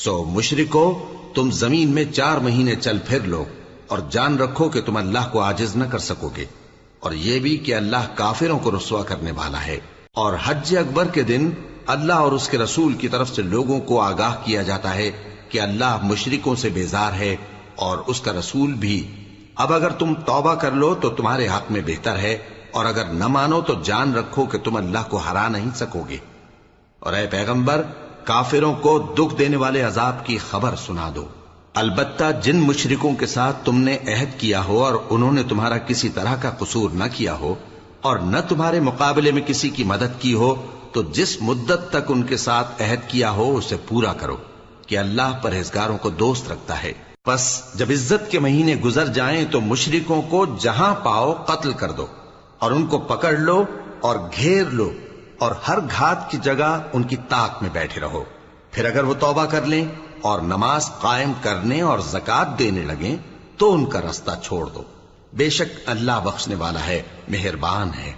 سو مشرکو، تم زمین میں 4 مہینے چل پھر لو اور جان رکھو کہ تم اللہ کو عاجز نہ کر سکو گے، اور یہ بھی کہ اللہ کافروں کو رسوا کرنے والا ہے۔ اور حج اکبر کے دن اللہ اور اس کے رسول کی طرف سے لوگوں کو آگاہ کیا جاتا ہے کہ اللہ مشرکوں سے بیزار ہے اور اس کا رسول بھی۔ اب اگر تم توبہ کر لو تو تمہارے حق میں بہتر ہے، اور اگر نہ مانو تو جان رکھو کہ تم اللہ کو ہرا نہیں سکو گے۔ اور اے پیغمبر، کافروں کو دکھ دینے والے عذاب کی خبر سنا دو۔ البتہ جن مشرکوں کے ساتھ تم نے عہد کیا ہو اور انہوں نے تمہارا کسی طرح کا قصور نہ کیا ہو اور نہ تمہارے مقابلے میں کسی کی مدد کی ہو، تو جس مدت تک ان کے ساتھ عہد کیا ہو اسے پورا کرو، کہ اللہ پرہیزگاروں کو دوست رکھتا ہے۔ پس جب عزت کے مہینے گزر جائیں تو مشرکوں کو جہاں پاؤ قتل کر دو، اور ان کو پکڑ لو اور گھیر لو، اور ہر گھات کی جگہ ان کی طاق میں بیٹھے رہو۔ پھر اگر وہ توبہ کر لیں اور نماز قائم کرنے اور زکوٰۃ دینے لگیں تو ان کا رستہ چھوڑ دو، بے شک اللہ بخشنے والا ہے، مہربان ہے۔